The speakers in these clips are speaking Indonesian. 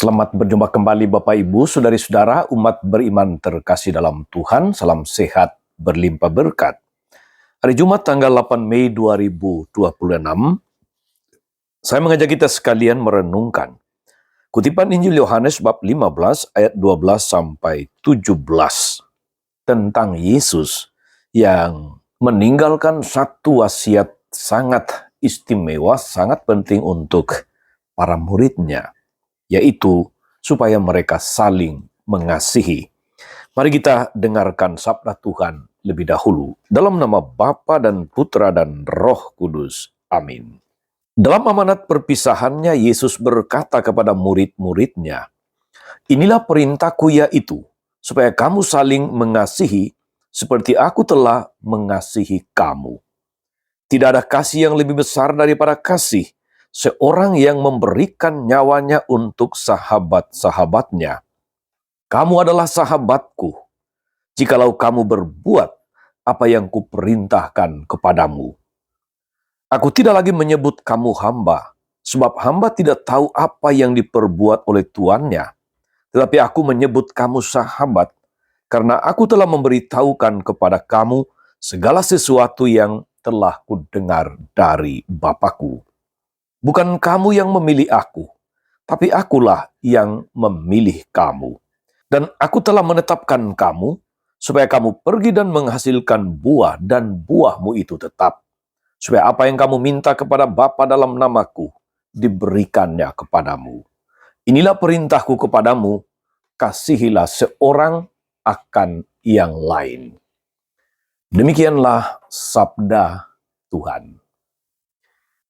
Selamat berjumpa kembali Bapak Ibu, Saudari-saudara, umat beriman terkasih dalam Tuhan. Salam sehat, berlimpah berkat. Hari Jumat tanggal 8 Mei 2026, saya mengajak kita sekalian merenungkan kutipan Injil Yohanes bab 15 ayat 12 sampai 17 tentang Yesus yang meninggalkan satu wasiat sangat istimewa, sangat penting untuk para muridnya, yaitu supaya mereka saling mengasihi. Mari kita dengarkan sabda Tuhan lebih dahulu. Dalam nama Bapa dan Putra dan Roh Kudus. Amin. Dalam amanat perpisahannya, Yesus berkata kepada murid-muridnya, "Inilah perintahku yaitu, supaya kamu saling mengasihi seperti aku telah mengasihi kamu. Tidak ada kasih yang lebih besar daripada kasih seorang yang memberikan nyawanya untuk sahabat-sahabatnya. Kamu adalah sahabatku, jikalau kamu berbuat apa yang kuperintahkan kepadamu. Aku tidak lagi menyebut kamu hamba, sebab hamba tidak tahu apa yang diperbuat oleh tuannya. Tetapi aku menyebut kamu sahabat, karena aku telah memberitahukan kepada kamu segala sesuatu yang telah kudengar dari Bapakku. Bukan kamu yang memilih aku, tapi akulah yang memilih kamu. Dan aku telah menetapkan kamu, supaya kamu pergi dan menghasilkan buah, dan buahmu itu tetap. Supaya apa yang kamu minta kepada Bapa dalam namaku, diberikannya kepadamu. Inilah perintahku kepadamu, kasihilah seorang akan yang lain." Demikianlah sabda Tuhan.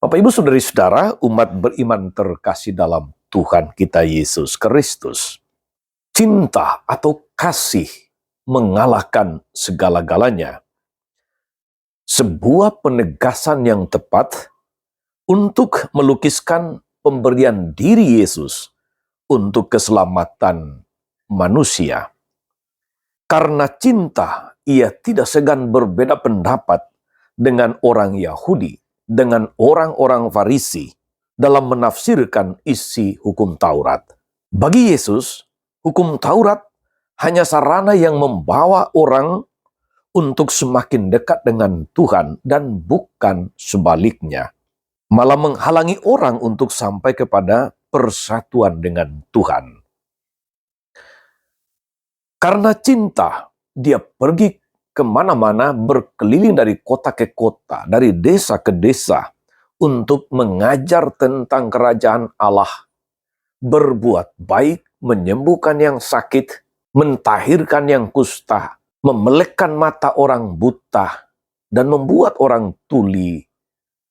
Bapak Ibu Saudari-saudara, umat beriman terkasih dalam Tuhan kita Yesus Kristus. Cinta atau kasih mengalahkan segala-galanya. Sebuah penegasan yang tepat untuk melukiskan pemberian diri Yesus untuk keselamatan manusia. Karena cinta, ia tidak segan berbeda pendapat dengan orang Yahudi, dengan orang-orang Farisi dalam menafsirkan isi hukum Taurat. Bagi Yesus, hukum Taurat hanya sarana yang membawa orang untuk semakin dekat dengan Tuhan dan bukan sebaliknya. Malah menghalangi orang untuk sampai kepada persatuan dengan Tuhan. Karena cinta, dia pergi kemana-mana, berkeliling dari kota ke kota, dari desa ke desa, untuk mengajar tentang kerajaan Allah, berbuat baik, menyembuhkan yang sakit, mentahirkan yang kusta, memelekkan mata orang buta, dan membuat orang tuli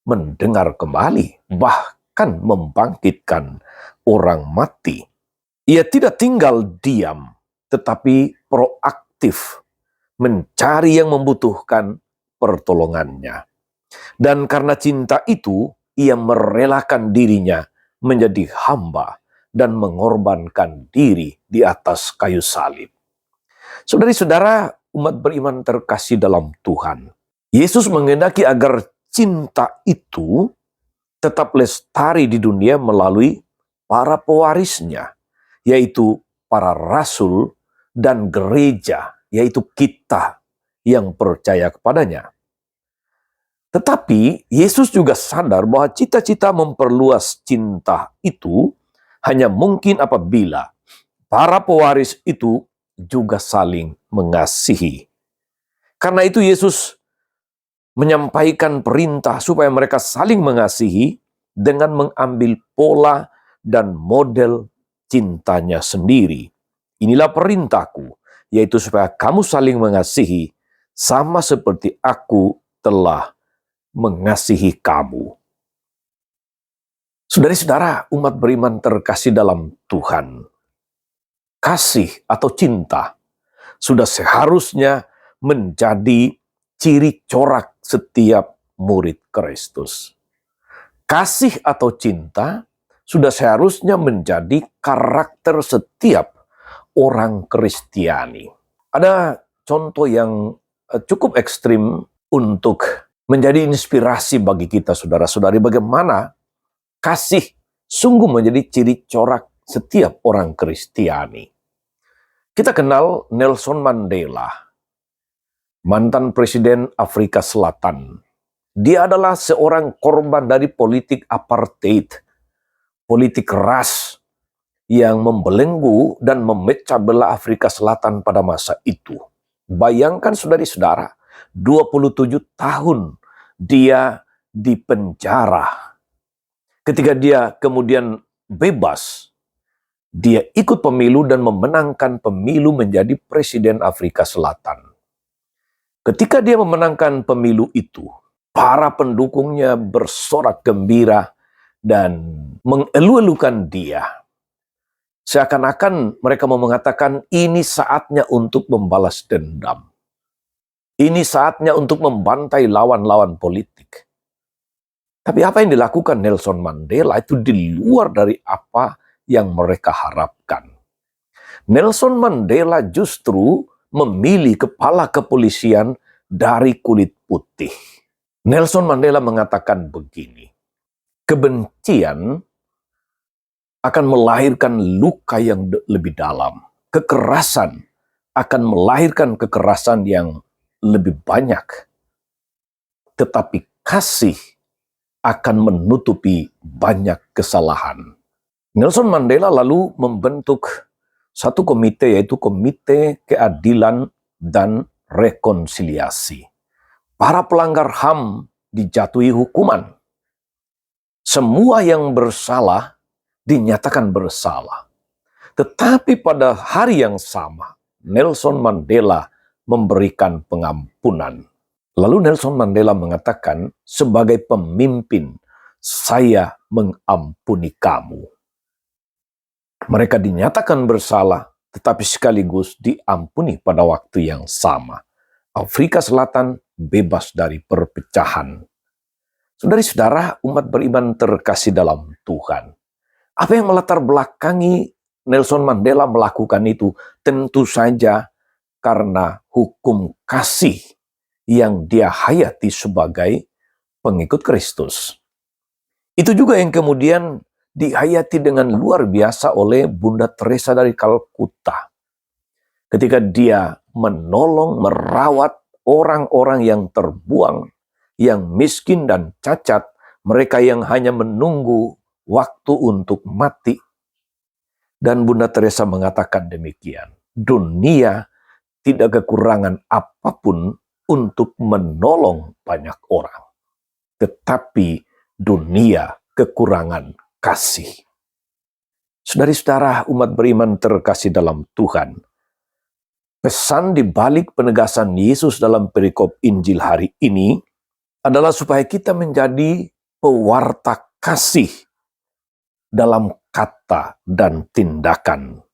mendengar kembali, bahkan membangkitkan orang mati. Ia tidak tinggal diam, tetapi proaktif mencari yang membutuhkan pertolongannya. Dan karena cinta itu, ia merelakan dirinya menjadi hamba dan mengorbankan diri di atas kayu salib. Saudari-saudara, umat beriman terkasih dalam Tuhan, Yesus menghendaki agar cinta itu tetap lestari di dunia melalui para pewarisnya, yaitu para rasul dan gereja, yaitu kita yang percaya kepadanya. Tetapi Yesus juga sadar bahwa cita-cita memperluas cinta itu hanya mungkin apabila para pewaris itu juga saling mengasihi. Karena itu Yesus menyampaikan perintah supaya mereka saling mengasihi dengan mengambil pola dan model cintanya sendiri. Inilah perintahku, yaitu supaya kamu saling mengasihi sama seperti aku telah mengasihi kamu. Saudari-saudara, umat beriman terkasih dalam Tuhan, kasih atau cinta sudah seharusnya menjadi ciri corak setiap murid Kristus. Kasih atau cinta sudah seharusnya menjadi karakter setiap orang Kristiani. Ada contoh yang cukup ekstrim untuk menjadi inspirasi bagi kita, saudara-saudari, bagaimana kasih sungguh menjadi ciri corak setiap orang Kristiani. Kita kenal Nelson Mandela, mantan Presiden Afrika Selatan. Dia adalah seorang korban dari politik apartheid, politik ras yang membelenggu dan memecah belah Afrika Selatan pada masa itu. Bayangkan saudara-saudara, 27 tahun dia di penjara. Ketika dia kemudian bebas, dia ikut pemilu dan memenangkan pemilu menjadi Presiden Afrika Selatan. Ketika dia memenangkan pemilu itu, para pendukungnya bersorak gembira dan mengelu-elukan dia. Seakan-akan mereka mau mengatakan ini saatnya untuk membalas dendam. Ini saatnya untuk membantai lawan-lawan politik. Tapi apa yang dilakukan Nelson Mandela itu di luar dari apa yang mereka harapkan. Nelson Mandela justru memilih kepala kepolisian dari kulit putih. Nelson Mandela mengatakan begini, kebencian akan melahirkan luka yang lebih dalam. Kekerasan akan melahirkan kekerasan yang lebih banyak. Tetapi kasih akan menutupi banyak kesalahan. Nelson Mandela lalu membentuk satu komite, yaitu Komite Keadilan dan Rekonsiliasi. Para pelanggar HAM dijatuhi hukuman. Semua yang bersalah dinyatakan bersalah. Tetapi pada hari yang sama, Nelson Mandela memberikan pengampunan. Lalu Nelson Mandela mengatakan, sebagai pemimpin, saya mengampuni kamu. Mereka dinyatakan bersalah, tetapi sekaligus diampuni pada waktu yang sama. Afrika Selatan bebas dari perpecahan. Saudara-saudara, umat beriman terkasih dalam Tuhan. Apa yang melatar belakangi Nelson Mandela melakukan itu? Tentu saja karena hukum kasih yang dia hayati sebagai pengikut Kristus. Itu juga yang kemudian dihayati dengan luar biasa oleh Bunda Teresa dari Kalkuta. Ketika dia menolong, merawat orang-orang yang terbuang, yang miskin dan cacat, mereka yang hanya menunggu waktu untuk mati. Dan Bunda Teresa mengatakan demikian, dunia tidak kekurangan apapun untuk menolong banyak orang. Tetapi dunia kekurangan kasih. Saudara-saudara umat beriman terkasih dalam Tuhan, pesan di balik penegasan Yesus dalam perikop Injil hari ini adalah supaya kita menjadi pewarta kasih dalam kata dan tindakan.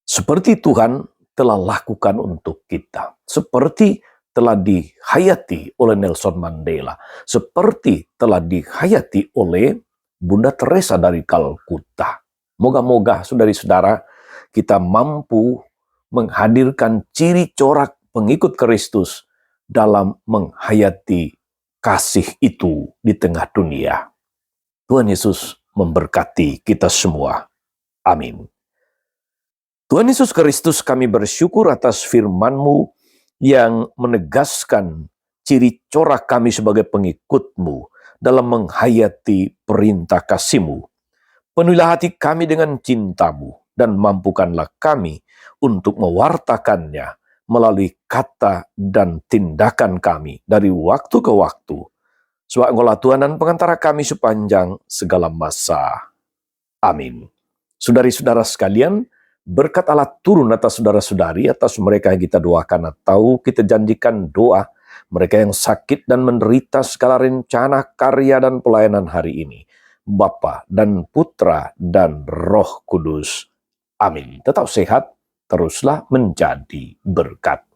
Seperti Tuhan telah lakukan untuk kita. Seperti telah dihayati oleh Nelson Mandela. Seperti telah dihayati oleh Bunda Teresa dari Kalkuta. Moga-moga saudari-saudara kita mampu menghadirkan ciri corak pengikut Kristus dalam menghayati kasih itu di tengah dunia. Tuhan Yesus memberkati kita semua. Amin. Tuhan Yesus Kristus, kami bersyukur atas firman-Mu yang menegaskan ciri corak kami sebagai pengikut-Mu dalam menghayati perintah kasih-Mu. Penuhilah hati kami dengan cinta-Mu dan mampukanlah kami untuk mewartakannya melalui kata dan tindakan kami dari waktu ke waktu. Sebab Engkaulah Tuhan dan pengantara kami sepanjang segala masa. Amin. Saudari-saudara sekalian, berkat Allah turun atas saudara-saudari, atas mereka yang kita doakan atau kita janjikan doa, mereka yang sakit dan menderita segala rencana, karya, dan pelayanan hari ini. Bapa dan Putra dan Roh Kudus. Amin. Tetap sehat, teruslah menjadi berkat.